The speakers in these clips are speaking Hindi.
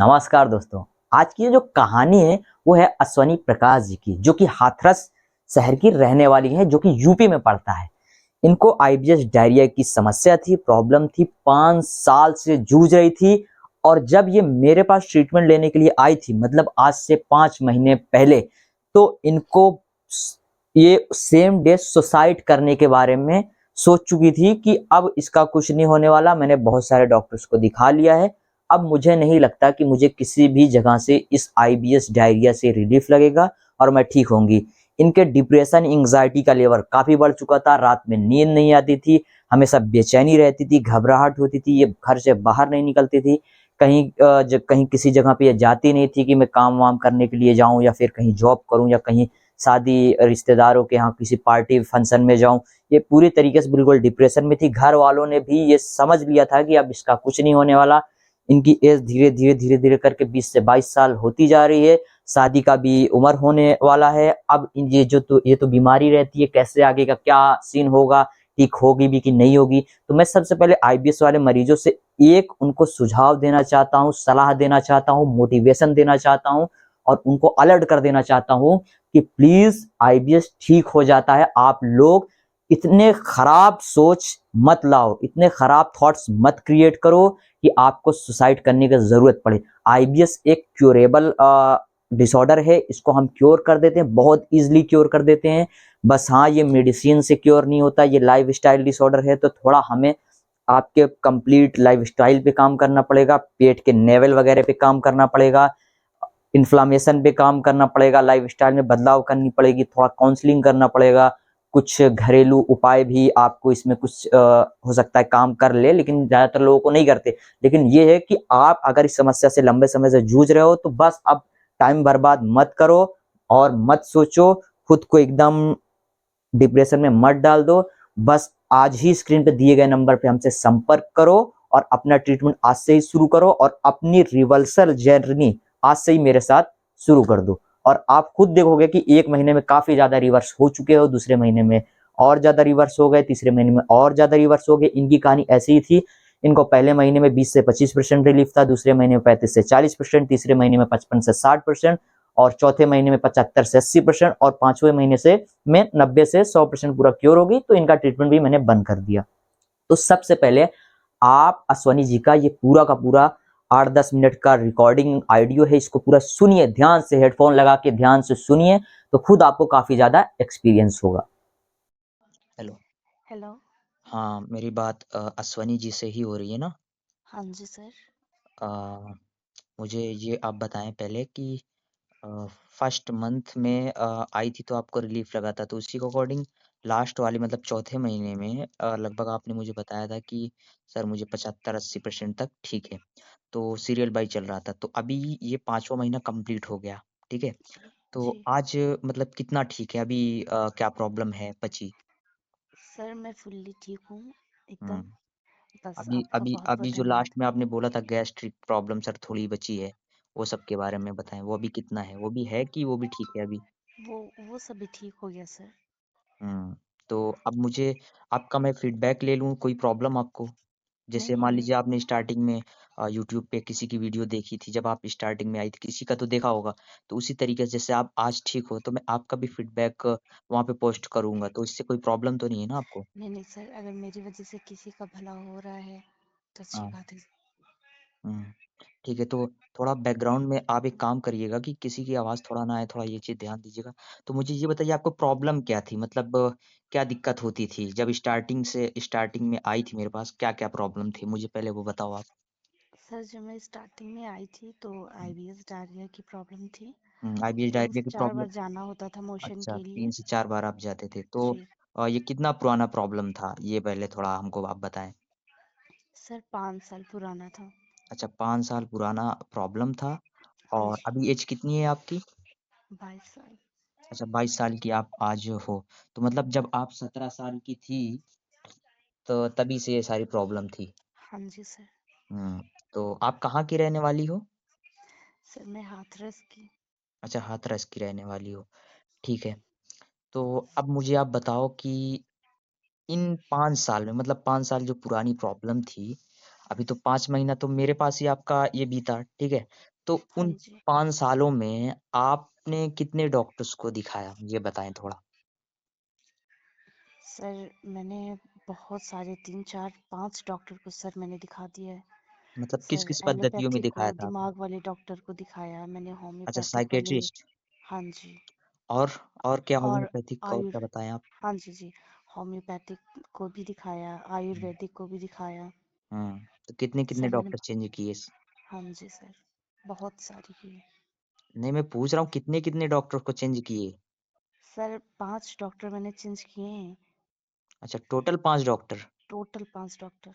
नमस्कार दोस्तों। आज की जो कहानी है वो है अश्वनी प्रकाश जी की, जो कि हाथरस शहर की रहने वाली है, जो कि यूपी में पड़ता है। इनको आईबीएस डायरिया की समस्या थी, प्रॉब्लम थी, 5 साल से जूझ रही थी। और जब ये मेरे पास ट्रीटमेंट लेने के लिए आई थी, मतलब आज से 5 महीने पहले, तो इनको ये सेम डे सुसाइड करने के बारे में सोच चुकी थी कि अब इसका कुछ नहीं होने वाला। मैंने बहुत सारे डॉक्टर्स को दिखा लिया है, अब मुझे नहीं लगता कि मुझे किसी भी जगह से इस आईबीएस डायरिया से रिलीफ लगेगा और मैं ठीक होंगी। इनके डिप्रेशन, एंग्जाइटी का लेवल काफ़ी बढ़ चुका था, रात में नींद नहीं आती थी, हमेशा बेचैनी रहती थी, घबराहट होती थी, ये घर से बाहर नहीं निकलती थी। कहीं किसी जगह पे ये जाती नहीं थी कि मैं काम वाम करने के लिए जाऊँ या फिर कहीं जॉब करूँ या कहीं शादी रिश्तेदारों के यहाँ किसी पार्टी फंक्शन में जाऊँ। ये पूरी तरीके से बिल्कुल डिप्रेशन में थी। घर वालों ने भी ये समझ लिया था कि अब इसका कुछ नहीं होने वाला। इनकी एज धीरे-धीरे करके 20 से 22 साल होती जा रही है। शादी का भी उम्र होने वाला है। अब ये तो बीमारी रहती है, कैसे आगे का क्या सीन होगा, ठीक होगी भी कि नहीं होगी। तो मैं सबसे पहले आईबीएस वाले मरीजों से एक उनको सुझाव देना चाहता हूँ, सलाह देना चाहता हूँ, मोटिवेशन देना चाहता हूँ और उनको अलर्ट कर देना चाहता हूँ कि प्लीज़ आईबीएस ठीक हो जाता है। आप लोग इतने खराब सोच मत लाओ, इतने खराब थॉट्स मत क्रिएट करो कि आपको सुसाइड करने की ज़रूरत पड़े। आईबीएस एक क्योरेबल डिसऑर्डर है, इसको हम क्योर कर देते हैं, बहुत ईज़िली क्योर कर देते हैं। बस हाँ, ये मेडिसिन से क्योर नहीं होता, ये लाइफ़स्टाइल डिसऑर्डर है, तो थोड़ा हमें आपके कंप्लीट लाइफ़स्टाइल पे काम करना पड़ेगा, पेट के लेवल वगैरह पे काम करना पड़ेगा, इन्फ्लामेशन पे काम करना पड़ेगा, लाइफ़स्टाइल में बदलाव करनी पड़ेगी, थोड़ा काउंसलिंग करना पड़ेगा। कुछ घरेलू उपाय भी आपको इसमें कुछ हो सकता है काम कर ले, लेकिन ज़्यादातर लोगों को नहीं करते। लेकिन ये है कि आप अगर इस समस्या से लंबे समय से जूझ रहे हो तो बस अब टाइम बर्बाद मत करो और मत सोचो, खुद को एकदम डिप्रेशन में मत डाल दो। बस आज ही स्क्रीन पे दिए गए नंबर पे हमसे संपर्क करो और अपना ट्रीटमेंट आज से ही शुरू करो और अपनी रिवर्सल जर्नी आज से ही मेरे साथ शुरू कर दो। और आप खुद देखोगे कि 1 महीने में काफ़ी ज़्यादा रिवर्स हो चुके हो, दूसरे महीने में और ज़्यादा रिवर्स हो गए, तीसरे महीने में और ज़्यादा रिवर्स हो गए। इनकी कहानी ऐसी ही थी। इनको पहले महीने में 20 से 25% रिलीफ था, दूसरे महीने में 35 से 40%, तीसरे महीने में 55 से 60% और चौथे महीने में 75 से 80% और पांचवें महीने से में 90 से 100% पूरा क्योर होगी। तो इनका ट्रीटमेंट भी मैंने बंद कर दिया। तो सबसे पहले आप अश्वनी जी का ये पूरा का पूरा 8-10 मिनट का रिकॉर्डिंग ऑडियो है, इसको पूरा सुनिए ध्यान से, हेडफोन लगा के ध्यान से सुनिए, तो खुद आपको काफी ज्यादा एक्सपीरियंस होगा। हेलो। हेलो। हाँ, मेरी बात अश्वनी जी से ही हो रही है ना? हाँ जी सर। अ, मुझे ये आप बताएं पहले कि फर्स्ट मंथ में आई थी तो आपको रिलीफ लगा था, तो उसी के अकॉर्डिंग लास्ट वाले मतलब चौथे महीने में लगभग आपने मुझे बताया था कि सर मुझे 75-80% तक ठीक है। तो सीरियल बाई चल रहा था। तो अभी ये 5वां महीना कंप्लीट हो गया, ठीक है? तो जी आज मतलब कितना ठीक है? अभी क्या प्रॉब्लम है बची? सर, मैं फुल्ली ठीक हूँ हुँ। एकदम। बस अभी आपका अभी बहुत अभी बहुत जो लास्ट धन्यवाद। में आपने बोला था गैस्ट्रिक प्रॉब्लम सर थोड़ी बची है, वो सब के बारे में बताएँ। वो अभी कितना है? वो भी है कि वो भी ठीक है अभी? वो सभी ठीक हो गया सर। हुँ। तो अब मुझे आपका मैं फीडबैक ले लूँ, कोई प्रॉब्लम आपको? नहीं जैसे मान नहीं। लीजिए आपने स्टार्टिंग में यूट्यूब पे किसी की वीडियो देखी थी, जब आप स्टार्टिंग में आई थी, किसी का तो देखा होगा। तो उसी तरीके से जैसे आप आज ठीक हो, तो मैं आपका भी फीडबैक वहाँ पे पोस्ट करूँगा, तो इससे कोई प्रॉब्लम तो नहीं है ना आपको? नहीं नहीं सर, अगर मेरी वजह से किसी का भला हो रहा है तो अच्छी हाँ। बात है। हुँ। ठीक है, तो थोड़ा बैकग्राउंड में आप एक काम करिएगा कि किसी की आवाज़ थोड़ा ना आए, थोड़ा ये चीज़ ध्यान दीजिएगा। तो मुझे ये बताइए आपको प्रॉब्लम क्या थी? मतलब क्या दिक्कत होती थी? जब स्टार्टिंग में आई थी मेरे पास, क्या-क्या प्रॉब्लम थी? मुझे पहले वो बताओ आप। सर, जब मैं स्टार्टिंग में आई थी तो हुँ। आईबीएस डायरिया की प्रॉब्लम थी। आईबीएस तीन डायरिया से की चार प्रॉब्लम। बार जाना होता था मोशन अच्छा, के 3 लिए। से 4 बार आप जाते थे। तो जी ये कितना पुराना प्रॉब्लम था? ये पहले थोड़ा हमको आप बताएँ। सर, 5 साल पुराना था। अच्छा, 5 साल पुराना प्रॉब्लम था हाँ और जी। अभी ऐज कितनी है आपकी? 22 साल। अच्छा, 22 साल की आप आज हो। तो मतलब जब आप 17 साल की थी, तो तभी से ये सारी प्रॉब्लम थी। हाँ जी सर। हुँ, तो आप कहाँ की रहने वाली हो? सर, मैं हाथरस की। अच्छा, हाथरस की रहने वाली हो। ठीक है, तो अब मुझे आप बताओ कि इन 5 साल में मतलब 5 साल जो पुरानी प्रॉब्लम थी, अभी तो 5 महीना तो मेरे पास ही आपका ये बीता, ठीक है? तो हाँ उन जी। 5 सालों में आपने कितने डॉक्टर्स को दिखाया? ये बताएँ थोड़ा? सर मैंने बहुत सारे 3, 4, 5 डॉक्टर को सर मैंने दिखा दिया है। मतलब सर किस-किस पद्धतियों में एलोपैथिक को, दिखाया था आपने? दिमाग वाले डॉक्टर को दिखाया, मैंने अच्छा होम्योपैथिक वाले। साइकियाट्रिस्ट हाँ जी। और और क्या और होम्योपैथिक और आयुर क्या बताएँ आप? हाँ जी, जी। होम्योपैथिक को भी दिखाया, हुँ, आयुर्वेदिक को भी दिखाया। तो कितने-कितने सर मैंने डॉक्टर चेंज किए? हाँ जी सर, बहुत सारी की है। नहीं मैं पूछ रहा हूँ कितने-कितने डॉक्टर को चेंज किए? सर 5 डॉक्टर मैंने चेंज किए हैं, अच्छा टोटल 5 डॉक्टर। Total 5 doctor.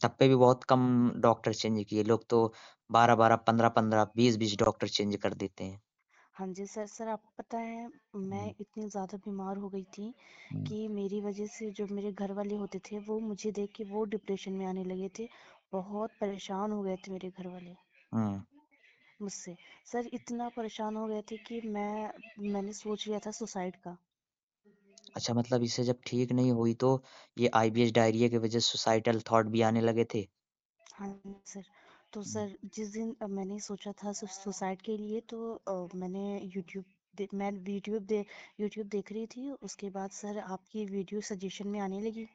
तब पे भी बहुत कम डॉक्टर चेंज किए। लोग तो 12-12, 15-15, 20-20 डॉक्टर चेंज कर देते हैं। हाँ जी सर। सर आपको पता है, मैं हुँ, इतनी ज़्यादा बीमार हो गई थी हुँ, कि मेरी वजह से जो मेरे घर वाले होते थे वो मुझे देख के वो डिप्रेशन में आने लगे थे। बहुत परेशान हो गए थे मेरे घर वाले हुँ। मुझसे। सर इतना परेशान हो गए थे कि मैंने सोच लिया था सुसाइड का। अच्छा मतलब इससे जब ठीक नहीं हुई तो ये आईबीएस डायरिया की वजह से सुसाइडल थॉट भी आने लगे थे? हाँ सर। तो हुँ, सर जिस दिन मैंने सोचा था सुसाइड के लिए, तो मैंने मैं यूट्यूब देख रही थी। उसके बाद सर आपकी वीडियो सजेशन में आने लगी।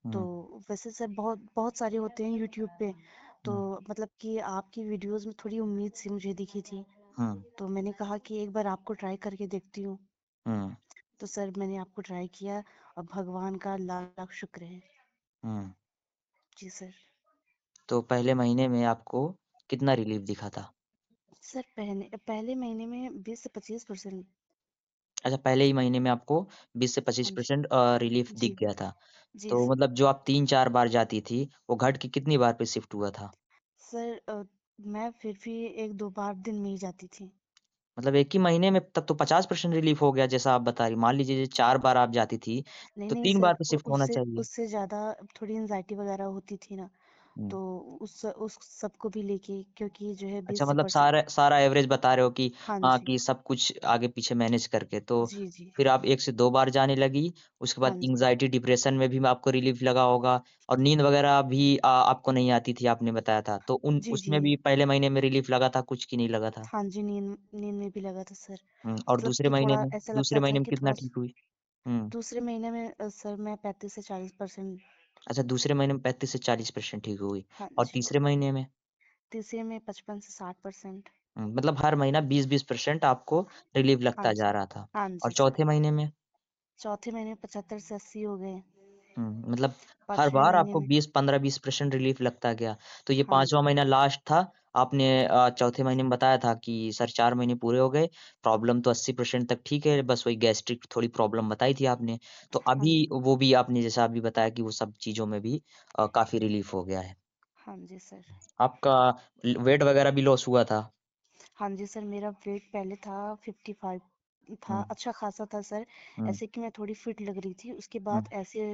तो हुँ, वैसे सर बहुत बहुत सारे होते हैं यूट्यूब पे। तो हुँ, मतलब कि आपकी वीडियोस में थोड़ी उम्मीद सी मुझे दिखी थी। हुँ, तो मैंने कहा कि एक बार आपको ट्राई करके देखती हूँ। हुँ, तो सर मैंने आपको ट्राई किया और भगवान का लाख लाख शुक्र है। हुँ। जी सर। तो पहले महीने में आपको कितना रिलीफ़ दिखा था? सर पहले पहले महीने में 20 से 25%। अच्छा पहले ही महीने में आपको 20 से हाँ जी। 25% रिलीफ़ जी। दिख गया था। जी तो सर। मतलब जो आप 3-4 बार जाती थी, वो घट के कितनी बार पे शिफ्ट हुआ था? सर मैं फिर भी 1-2 बार दिन में ही जाती थी। मतलब एक ही महीने में तब तो 50% रिलीफ़ हो गया जैसा आप बता रही। मान लीजिए 4 बार आप जाती थी, नहीं, तो नहीं 3 बार सर, पे शिफ्ट होना उससे चाहिए। उससे ज़्यादा थोड़ी एंग्ज़ायटी वग़ैरह होती थी ना, हुँ। तो उस सब को भी लेके, क्योंकि जो है अच्छा 20 मतलब परसेंट। सारा एवरेज बता रहे हो कि हाँ हाँ, जी। कि सब कुछ आगे-पीछे मैनेज करके। तो जी, जी। फिर आप 1 से 2 बार जाने लगी, उसके हाँ बाद जी। एंग्ज़ायटी, डिप्रेशन में भी आपको रिलीफ़ लगा होगा और नींद वग़ैरह भी आपको नहीं आती थी आपने बताया था। तो उन जी, जी। उसमें भी पहले महीने में रिलीफ़ लगा था कुछ कि नहीं लगा था? हाँ जी, नींद नींद में भी लगा था सर। और मतलब कि थोड़ा ऐसा दूसरे लगता था महीने में कि कितना थोड़ा ठीक हुई? हुँ। दूसरे महीने में सर मैं 35 से 40%। अच्छा दूसरे महीने में 35 से 40% ठीक हुई हाँ और जी। तीसरे महीने में? तीसरे में 55 से 60%। मतलब हर महीना 20-20% आपको रिलीफ़ हाँ लगता जा जी। रहा था हाँ और जी सर। चौथे महीने में? चौथे महीने में 75 से 80 हो गए। मतलब हर 5वें बार महीने आपको में। 20 15-20% रिलीफ़ लगता गया। तो ये हाँ 5वाँ जी। महीना लास्ट था। आपने चौथे महीने में बताया था कि सर 4 महीने पूरे हो गए, प्रॉब्लम तो 80% तक ठीक है, बस वही गैस्ट्रिक थोड़ी प्रॉब्लम बताई थी आपने। तो हाँ अभी जी। वो भी आपने जैसा अभी बताया कि वो सब चीज़ों में भी काफ़ी रिलीफ़ हो गया है। हाँ जी सर। आपका वेट वग़ैरह भी लॉस हुआ था? हाँ जी सर, मेरा वेट पहले था 55 था, हुँ, अच्छा खासा था सर। हुँ, ऐसे कि मैं थोड़ी फिट लग रही थी। उसके हुँ, बाद ऐसे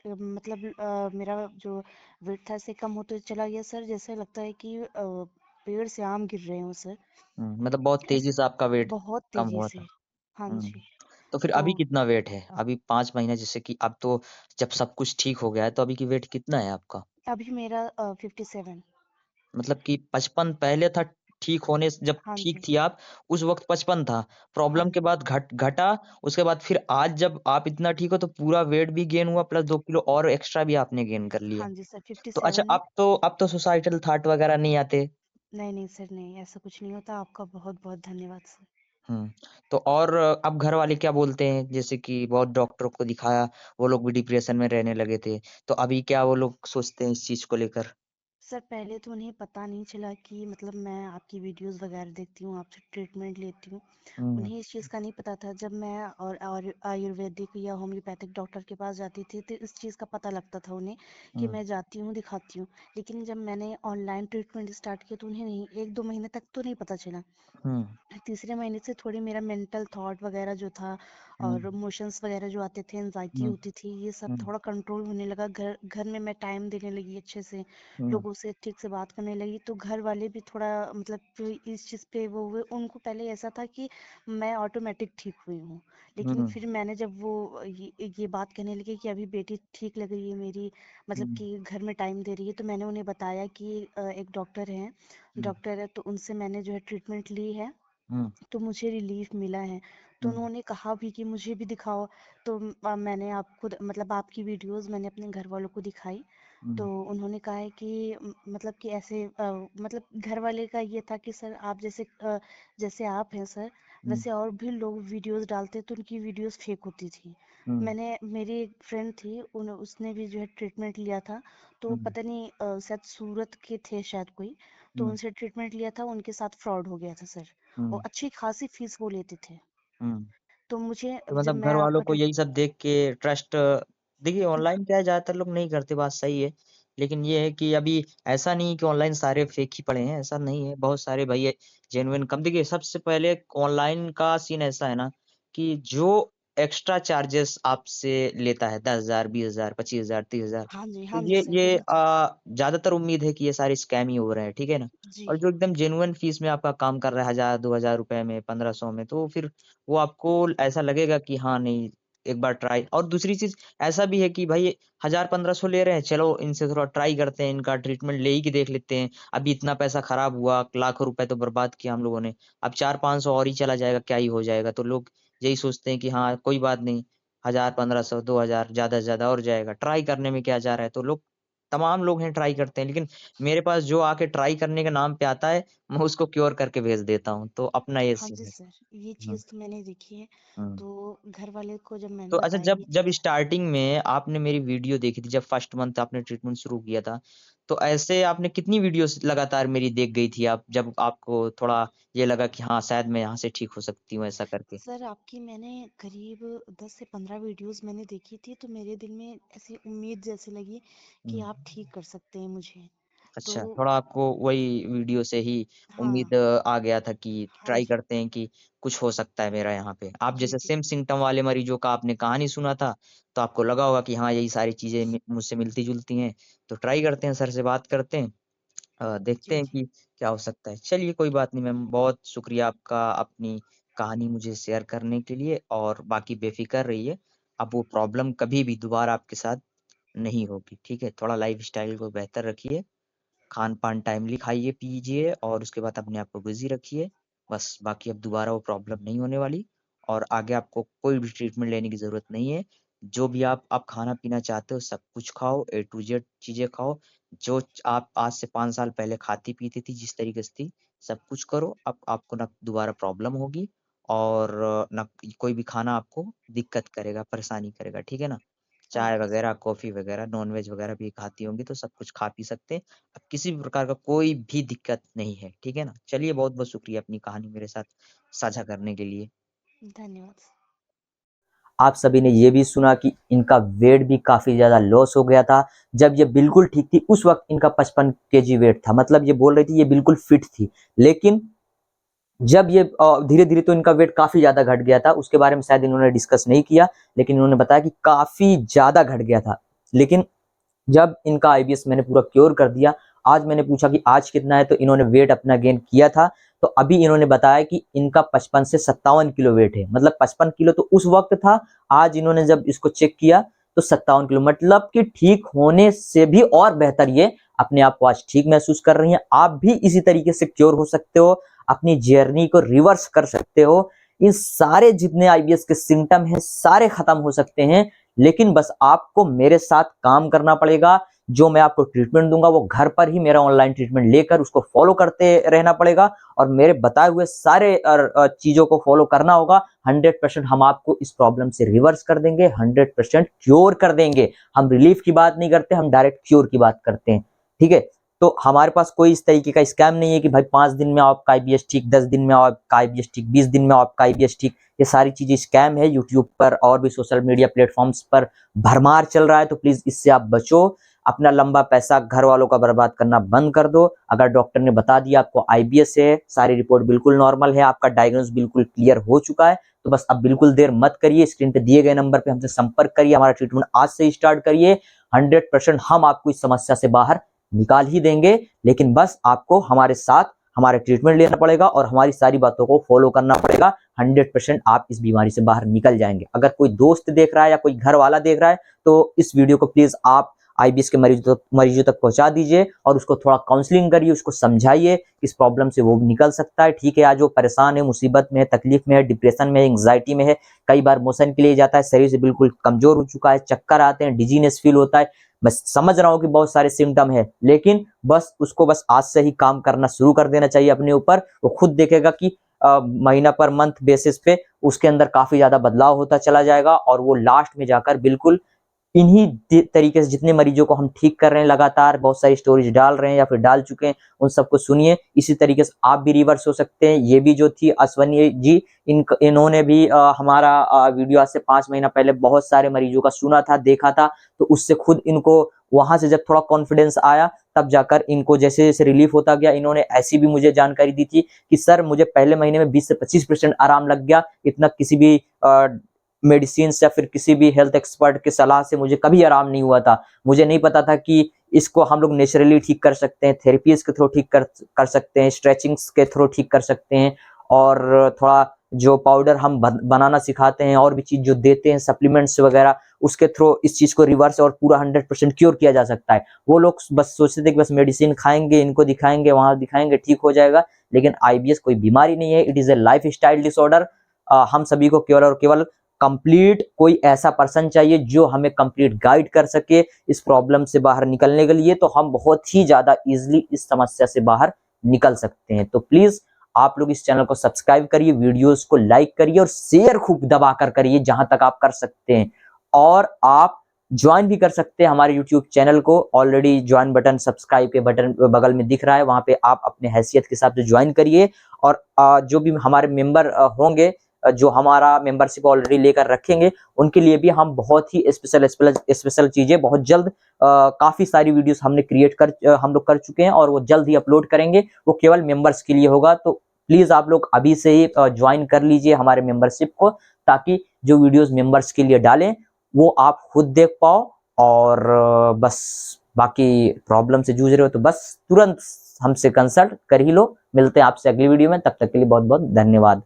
मतलब मेरा जो वेट था ऐसे कम होते चला गया सर, जैसे लगता है कि पेड़ से आम गिर रहे हों सर। मतलब बहुत तेज़ी ऐसे से आपका वेट बहुत कम तेजी हुआ से। था। हाँ हुँ, जी। तो फिर तो अभी कितना वेट है? अभी 5 महीने जैसे कि अब तो जब सब कुछ ठीक हो गया है, तो अभी की वेट कितना है आपका? अभी मेरा 57। मतलब कि 55 पहले था ठीक होने से जब हाँ ठीक जी। थी आप, उस वक़्त 55 था। हाँ प्रॉब्लम के जी। बाद घटा, उसके बाद फिर आज जब आप इतना ठीक हो तो पूरा वेट भी गेन हुआ प्लस 2 किलो और एक्स्ट्रा भी आपने गेन कर लिया। हाँ जी सर, तो अच्छा 57 है। अब तो सुसाइडल थॉट वग़ैरह नहीं आते? नहीं, नहीं सर, नहीं, ऐसा कुछ नहीं होता। आपका बहुत बहुत धन्यवाद सर। हुँ, तो और अब घर वाले क्या बोलते हैं? जैसे कि बहुत डॉक्टरों को दिखाया, वो लोग भी डिप्रेशन में रहने लगे थे। तो अभी क्या वो लोग सोचते हैं इस चीज़ को लेकर? सर पहले तो उन्हें पता नहीं चला कि मतलब मैं आपकी वीडियोस वगैरह देखती हूँ, आपसे ट्रीटमेंट लेती हूँ। हुँ, उन्हें इस चीज़ का नहीं पता था। जब मैं और आयुर्वेदिक या होम्योपैथिक डॉक्टर के पास जाती थी तो इस चीज़ का पता लगता था उन्हें कि हुँ, मैं जाती हूँ, दिखाती हूँ। लेकिन जब मैंने ऑनलाइन ट्रीटमेंट स्टार्ट किया तो उन्हें नहीं, 1-2 महीने तक तो नहीं पता चला। हुँ, तीसरे महीने से थोड़ी मेरा मेंटल थॉट वगैरह जो था और हम्म मोशंस वगैरह जो आते थे, एंजाइटी हम्म होती थी, ये सब हम्म थोड़ा कंट्रोल होने लगा। घर घर में मैं टाइम देने लगी अच्छे से, हम्म लोगों से ठीक से बात करने लगी, तो घर वाले भी थोड़ा मतलब जो इस चीज़ पे वो हुए। उनको पहले ऐसा था कि मैं ऑटोमेटिक ठीक हुई हूँ, लेकिन हम्म फिर मैंने जब वो ये बात कहने लगी कि अभी बेटी ठीक लग रही है मेरी, मतलब हम्म कि घर में टाइम दे रही है, तो मैंने उन्हें बताया कि एक हम्म डॉक्टर है, तो उनसे मैंने जो है ट्रीटमेंट ली है, हम्म तो मुझे रिलीफ मिला है। तो हम्म उन्होंने कहा भी कि मुझे भी दिखाओ। तो मैंने आपको मतलब आपकी वीडियोस मैंने अपने घर वालों को दिखाई। तो हम्म उन्होंने कहा है कि मतलब कि ऐसे मतलब घर वाले का ये था कि सर आप जैसे जैसे आप हैं सर, हम्म वैसे और भी लोग वीडियोस डालते तो उनकी वीडियोस फेक होती थी। हम्म मेरी एक फ्रेंड थी, उसने भी जो है ट्रीटमेंट लिया था। तो हम्म पता नहीं शायद सूरत के थे शायद कोई, तो हम्म उनसे ट्रीटमेंट लिया था, उनके साथ फ्रॉड हो गया था सर। और हम्म अच्छी खासी फीस वो लेते थे। हम्म। तो मुझे तो जब मतलब मैं घर वालों आपका को यही सब देख के ट्रस्ट, देखिए हाँ, ऑनलाइन क्या है, ज्यादातर लोग नहीं करते, बात सही है। लेकिन ये है कि अभी ऐसा नहीं कि ऑनलाइन सारे फेक ही पड़े हैं, ऐसा नहीं है, बहुत सारे भैया जेन्युइन कम। देखिए सबसे पहले ऑनलाइन का सीन ऐसा है ना कि जो एक्स्ट्रा चार्जेस आपसे लेता है 10,000 20,000 25,000 30,000, तो हाँ जी ये सर, ये वही चीज। ज्यादातर उम्मीद है कि ये सारे स्कैम ही हो रहे हैं, ठीक है ना। जी। और जो एकदम जेन्युइन फीस में आपका काम कर रहा है 1,000 2,000 रुपए में 1,500 में, तो फिर वो आपको ऐसा लगेगा कि हाँ नहीं, एक बार ट्राई। और दूसरी चीज ऐसा भी है कि भाई 1,000 1,500 ले रहे हैं, चलो इनसे थोड़ा ट्राई करते हैं, इनका ट्रीटमेंट ले ही के देख लेते हैं। अभी इतना पैसा खराब हुआ, लाखों रुपए तो बर्बाद किया हम लोगों ने, अब 400 500 और ही चला जाएगा, क्या ही हो जाएगा। तो लोग यही सोचते हैं कि हाँ कोई बात नहीं, 1,000 1,500 2,000 ज्यादा से ज्यादा और जाएगा, ट्राई करने में क्या जा रहा है। तो लोग, तमाम लोग हैं ट्राई करते हैं, लेकिन मेरे पास जो आके ट्राई करने के नाम पे आता है, मैं उसको क्योर करके भेज देता हूँ, तो अपना ये हाँ सीन जी है। सर, ये हम्म चीज तो मैंने देखी है। हम्म। तो घर वाले को जब तो मैंने अच्छा, बताया जब ये जब चीज। स्टार्टिंग में आपने मेरी वीडियो देखी थी, जब फर्स्ट मंथ आपने ट्रीटमेंट शुरू किया था, तो ऐसे आपने कितनी वीडियोस लगातार मेरी देख गई थी आप, जब आपको थोड़ा ये लगा कि हाँ शायद मैं यहाँ से ठीक हो सकती हूँ, ऐसा करके? सर आपकी मैंने करीब 10 से 15 वीडियोस मैंने देखी थी, तो मेरे दिल में ऐसी उम्मीद जैसे लगी कि हम्म। आप ठीक कर सकते हैं मुझे। तो अच्छा, थोड़ा आपको वही वीडियो से ही हाँ, उम्मीद आ गया था कि हाँ ट्राई जी, करते हैं कि कुछ हो सकता है मेरा यहाँ पे। आप जी जैसे जी, सेम सिम्पटम वाले मरीजों का आपने कहानी सुना था, तो आपको लगा होगा कि हाँ यही सारी चीजें मुझसे मिलती जुलती हैं, तो ट्राई करते हैं, सर से बात करते हैं, देखते जी हैं जी। कि क्या हो सकता है। चलिए कोई बात नहीं मैम, बहुत शुक्रिया आपका अपनी कहानी मुझे शेयर करने के लिए, और बाकी बेफिक्र रहिए, अब वो प्रॉब्लम कभी भी दोबारा आपके साथ नहीं होगी, ठीक है। थोड़ा लाइफस्टाइल को बेहतर रखिए, खान-पान टाइमली खाइए, पीजिए, और उसके बाद अपने आप को बिज़ी रखिए। बस बाकी अब दोबारा वो प्रॉब्लम नहीं होने वाली, और आगे आपको कोई भी ट्रीटमेंट लेने की ज़रूरत नहीं है। जो भी आप खाना-पीना चाहते हो सब कुछ खाओ, ए टू ज़ेड चीज़ें खाओ। जो आप आज से 5 साल पहले खाती-पीती थी, जिस तरीके से थी, सब कुछ करो। अब आपको ना दोबारा प्रॉब्लम होगी, और ना कोई भी खाना आपको दिक्कत करेगा, परेशानी करेगा, ठीक है ना? चाय ओके सर। वगैरह, कॉफ़ी वगैरह, नॉन-वेज वगैरह भी खाती होंगी, तो सब कुछ खा पी सकते हैं। अब किसी भी प्रकार का कोई भी दिक्कत नहीं है, ठीक है ना? चलिए बहुत-बहुत शुक्रिया अपनी कहानी मेरे साथ साझा करने के लिए। धन्यवाद। आप सभी ने ये भी सुना कि इनका वेट भी काफ़ी ज़्यादा लॉस हो गया था। जब ये बिल्कुल ठीक थी, उस वक़्त इनका 55 केजी वेट था। मतलब ये बोल रही थी ये बिल्कुल फिट थी। लेकिन जब ये धीरे-धीरे तो इनका वेट काफ़ी ज़्यादा घट गया था। उसके बारे में शायद इन्होंने डिस्कस नहीं किया, लेकिन इन्होंने बताया कि काफ़ी ज़्यादा घट गया था। लेकिन जब इनका आईबीएस मैंने पूरा क्योर कर दिया, आज मैंने पूछा कि आज कितना है, तो इन्होंने वेट अपना गेन किया था। तो अभी इन्होंने बताया कि इनका 55 से 57 किलो वेट है। मतलब 55 किलो तो उस वक्त था, आज इन्होंने जब इसको चेक किया तो 57 किलो, मतलब कि ठीक होने से भी और बेहतर ये अपने आप को आज ठीक महसूस कर रही हैं। आप भी इसी तरीके से क्योर हो सकते हो, अपनी जर्नी को रिवर्स कर सकते हो। इन सारे जितने आईबीएस के सिम्टम हैं सारे खत्म हो सकते हैं, लेकिन बस आपको मेरे साथ काम करना पड़ेगा। जो मैं आपको ट्रीटमेंट दूंगा वो घर पर ही मेरा ऑनलाइन ट्रीटमेंट लेकर उसको फॉलो करते रहना पड़ेगा, और मेरे बताए हुए सारे चीजों को फॉलो करना होगा। 100% हम आपको इस प्रॉब्लम से रिवर्स कर देंगे, 100% क्योर कर देंगे। हम रिलीफ की बात नहीं करते, हम डायरेक्ट क्योर की बात करते हैं, ठीक है। तो हमारे पास कोई इस तरीके का स्कैम नहीं है कि भाई 5 दिन में आपका आईबीएस ठीक, 10 दिन में आपका आईबीएस ठीक, 20 दिन में आपका आईबीएस ठीक। ये सारी चीजें स्कैम है। यूट्यूब पर और भी सोशल मीडिया प्लेटफॉर्म्स पर भरमार चल रहा है, तो प्लीज इससे आप बचो। अपना लंबा पैसा घर वालों का बर्बाद करना बंद कर दो। अगर डॉक्टर ने बता दिया आपको IBS है, सारी रिपोर्ट बिल्कुल नॉर्मल है, आपका डायग्नोस बिल्कुल क्लियर हो चुका है, तो बस अब बिल्कुल देर मत करिए, स्क्रीन पे दिए गए नंबर पे हमसे संपर्क करिए, हमारा ट्रीटमेंट आज से ही स्टार्ट करिए। 100% हम आपको इस समस्या से बाहर निकाल ही देंगे, लेकिन बस आपको हमारे साथ हमारे ट्रीटमेंट लेना पड़ेगा और हमारी सारी बातों को फॉलो करना पड़ेगा। 100% आप इस बीमारी से बाहर निकल जाएंगे। अगर कोई दोस्त देख रहा है या कोई घर वाला देख रहा है तो इस वीडियो को प्लीज आप IBS के मरीजों तक पहुंचा दीजिए और उसको थोड़ा काउंसलिंग करिए, उसको समझाइए इस प्रॉब्लम से वो निकल सकता है। ठीक है, आज वो परेशान है, मुसीबत में है, तकलीफ में है, डिप्रेशन में है, एंग्जाइटी में है, कई बार मोशन के लिए जाता है, शरीर से बिल्कुल कमजोर हो चुका है, चक्कर आते हैं, डिजीनेस फील होता है। बस समझ रहा हूँ कि बहुत सारे सिम्टम है, लेकिन बस उसको बस आज से ही काम करना शुरू कर देना चाहिए अपने ऊपर। वो खुद देखेगा कि महीना पर मंथ बेसिस पे उसके अंदर काफी ज्यादा बदलाव होता चला जाएगा और वो लास्ट में जाकर बिल्कुल इन्हीं तरीके से जितने मरीजों को हम ठीक कर रहे हैं, लगातार बहुत सारी स्टोरीज डाल रहे हैं या फिर डाल चुके हैं, उन सबको सुनिए। इसी तरीके से आप भी रिवर्स हो सकते हैं। ये भी जो थी अश्वनी जी, इन्होंने भी हमारा वीडियो आज से 5 महीना पहले बहुत सारे मरीजों का सुना था, देखा था, तो उससे खुद इनको वहां से जब थोड़ा कॉन्फिडेंस आया तब जाकर इनको जैसे जैसे रिलीफ होता गया। इन्होंने ऐसी भी मुझे जानकारी दी थी कि सर मुझे पहले महीने में 20 से 25% आराम लग गया, इतना किसी भी मेडिसिन या फिर किसी भी हेल्थ एक्सपर्ट की सलाह से मुझे कभी आराम नहीं हुआ था। मुझे नहीं पता था कि इसको हम लोग नेचुरली ठीक कर सकते हैं, थेरेपीज के थ्रू ठीक कर सकते हैं, स्ट्रेचिंग्स के थ्रू ठीक कर सकते हैं, और थोड़ा जो पाउडर हम बनाना सिखाते हैं और भी चीज जो देते हैं सप्लीमेंट्स वगैरह, उसके थ्रू इस चीज को रिवर्स और पूरा 100% क्योर किया जा सकता है। वो लोग बस सोचते थे कि बस मेडिसिन खाएंगे, इनको दिखाएंगे, वहां दिखाएंगे, ठीक हो जाएगा, लेकिन IBS कोई बीमारी नहीं है, it is a life style disorder. हम सभी को केवल और केवल कंप्लीट कोई ऐसा पर्सन चाहिए जो हमें कंप्लीट गाइड कर सके इस प्रॉब्लम से बाहर निकलने के लिए, तो हम बहुत ही ज्यादा इजीली इस समस्या से बाहर निकल सकते हैं। तो प्लीज आप लोग इस चैनल को सब्सक्राइब करिए, वीडियोस को लाइक करिए और शेयर खूब दबाकर करिए जहां तक आप कर सकते हैं, और आप ज्वाइन भी कर सकते हैं हमारे YouTube चैनल को। ऑलरेडी ज्वाइन बटन, सब्सक्राइब के बटन बगल में दिख रहा है, वहां पे आप अपने हैसियत के हिसाब से ज्वाइन करिए। और जो भी हमारे मेंबर होंगे, जो हमारा मेंबरशिप ऑलरेडी लेकर रखेंगे, उनके लिए भी हम बहुत ही स्पेशल चीजें बहुत जल्द, काफी सारी वीडियोस हमने हम लोग कर चुके हैं और वो जल्द ही अपलोड करेंगे। वो केवल मेंबर्स के लिए होगा, तो प्लीज आप लोग अभी से ही ज्वाइन कर लीजिए हमारे मेंबरशिप को, ताकि जो वीडियोस मेंबर्स के लिए डालें वो आप खुद देख पाओ। और बस बाकी प्रॉब्लम से जूझ रहे हो तो बस तुरंत हमसे कंसल्ट कर ही लो। मिलते हैं आपसे अगली वीडियो में, तब तक के लिए बहुत बहुत धन्यवाद।